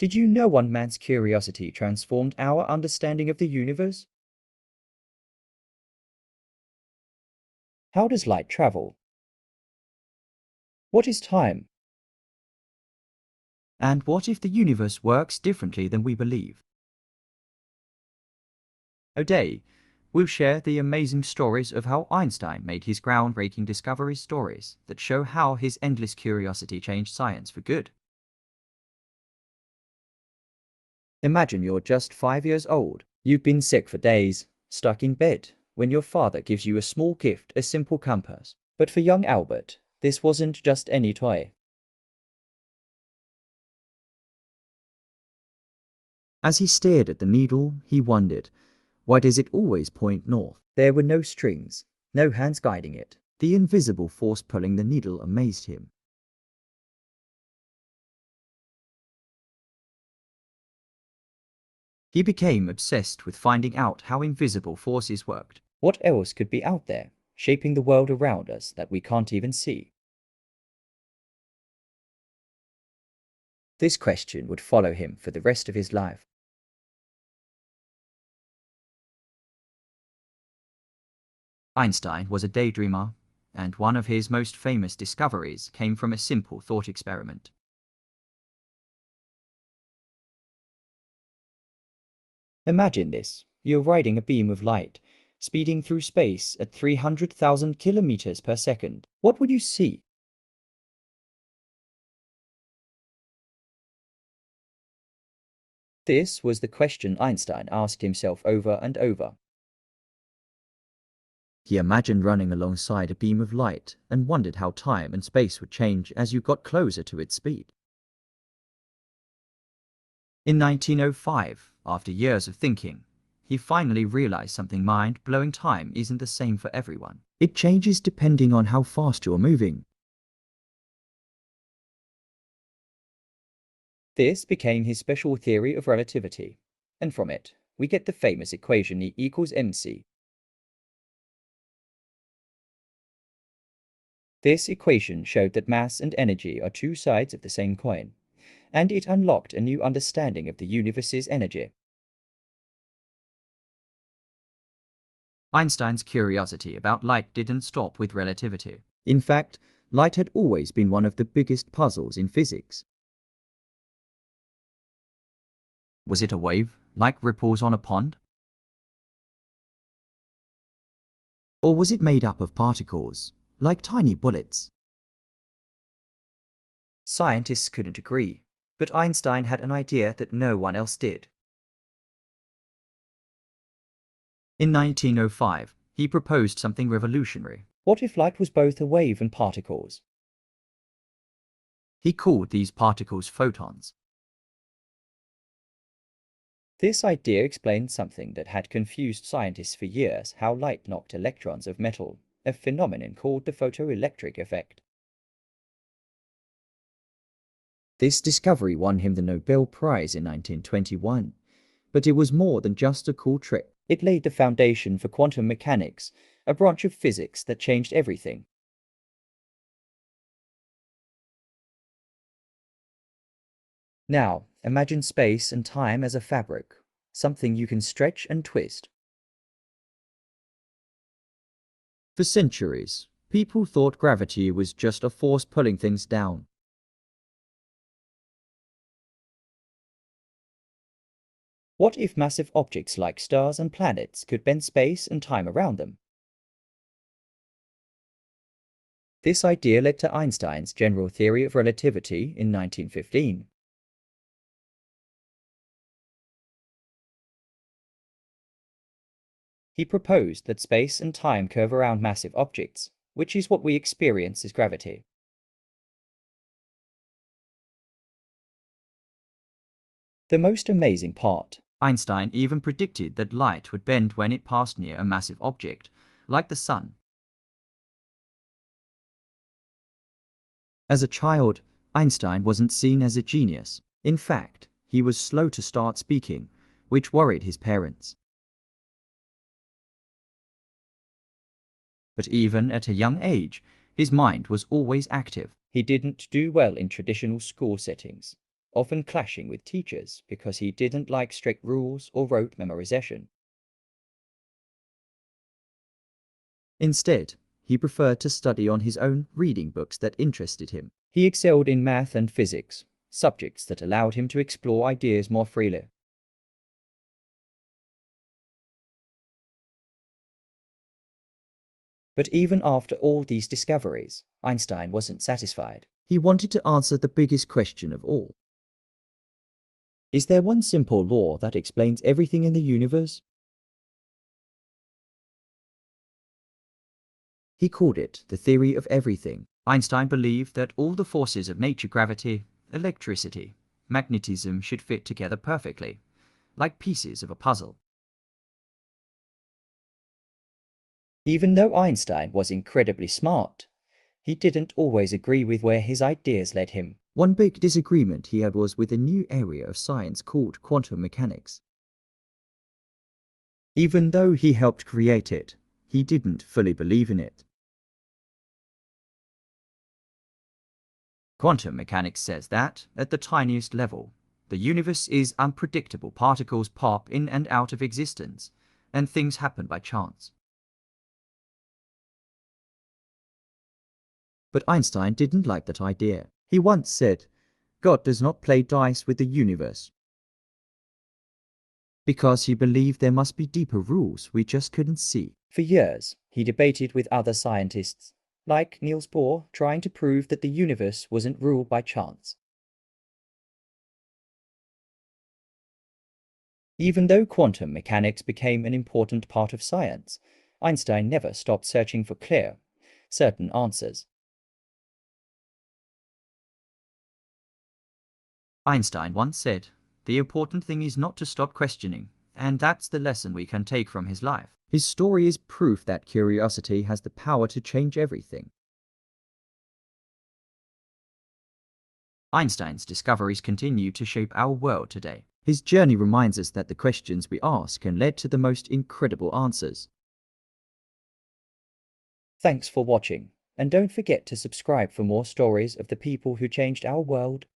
Did you know one man's curiosity transformed our understanding of the universe? How does light travel? What is time? And what if the universe works differently than we believe? Today, we'll share the amazing stories of how Einstein made his groundbreaking discoveries, stories that show how his endless curiosity changed science for good. Imagine you're just 5 years old. You've been sick for days, stuck in bed, when your father gives you a small gift, a simple compass. But for young Albert, this wasn't just any toy. As he stared at the needle, he wondered, why does it always point north? There were no strings, no hands guiding it. The invisible force pulling the needle amazed him. He became obsessed with finding out how invisible forces worked. What else could be out there, shaping the world around us that we can't even see? This question would follow him for the rest of his life. Einstein was a daydreamer, and one of his most famous discoveries came from a simple thought experiment. Imagine this. You're riding a beam of light, speeding through space at 300,000 kilometers per second. What would you see? This was the question Einstein asked himself over and over. He imagined running alongside a beam of light and wondered how time and space would change as you got closer to its speed. In 1905, after years of thinking, he finally realized something mind-blowing. Time isn't the same for everyone. It changes depending on how fast you're moving. This became his special theory of relativity, and from it, we get the famous equation E equals mc. This equation showed that mass and energy are two sides of the same coin, and it unlocked a new understanding of the universe's energy. Einstein's curiosity about light didn't stop with relativity. In fact, light had always been one of the biggest puzzles in physics. Was it a wave, like ripples on a pond? Or was it made up of particles, like tiny bullets? Scientists couldn't agree, but Einstein had an idea that no one else did. In 1905, he proposed something revolutionary. What if light was both a wave and particles? He called these particles photons. This idea explained something that had confused scientists for years: how light knocked electrons of metal, a phenomenon called the photoelectric effect. This discovery won him the Nobel Prize in 1921, but it was more than just a cool trick. It laid the foundation for quantum mechanics, a branch of physics that changed everything. Now, imagine space and time as a fabric, something you can stretch and twist. For centuries, people thought gravity was just a force pulling things down. What if massive objects like stars and planets could bend space and time around them? This idea led to Einstein's general theory of relativity in 1915. He proposed that space and time curve around massive objects, which is what we experience as gravity. The most amazing part, Einstein even predicted that light would bend when it passed near a massive object, like the sun. As a child, Einstein wasn't seen as a genius. In fact, he was slow to start speaking, which worried his parents. But even at a young age, his mind was always active. He didn't do well in traditional school settings. often clashing with teachers because he didn't like strict rules or rote memorization. Instead, he preferred to study on his own, reading books that interested him. He excelled in math and physics, subjects that allowed him to explore ideas more freely. But even after all these discoveries, Einstein wasn't satisfied. He wanted to answer the biggest question of all. Is there one simple law that explains everything in the universe? He called it the theory of everything. Einstein believed that all the forces of nature, gravity, electricity, magnetism, should fit together perfectly, like pieces of a puzzle. Even though Einstein was incredibly smart, he didn't always agree with where his ideas led him. One big disagreement he had was with a new area of science called quantum mechanics. Even though he helped create it, he didn't fully believe in it. Quantum mechanics says that, at the tiniest level, the universe is unpredictable. Particles pop in and out of existence, and things happen by chance. But Einstein didn't like that idea. He once said, "God does not play dice with the universe," because he believed there must be deeper rules we just couldn't see. For years, he debated with other scientists, like Niels Bohr, trying to prove that the universe wasn't ruled by chance. Even though quantum mechanics became an important part of science, Einstein never stopped searching for clear, certain answers. Einstein once said, "The important thing is not to stop questioning," and that's the lesson we can take from his life. His story is proof that curiosity has the power to change everything. Einstein's discoveries continue to shape our world today. His journey reminds us that the questions we ask can lead to the most incredible answers. Thanks for watching, and don't forget to subscribe for more stories of the people who changed our world.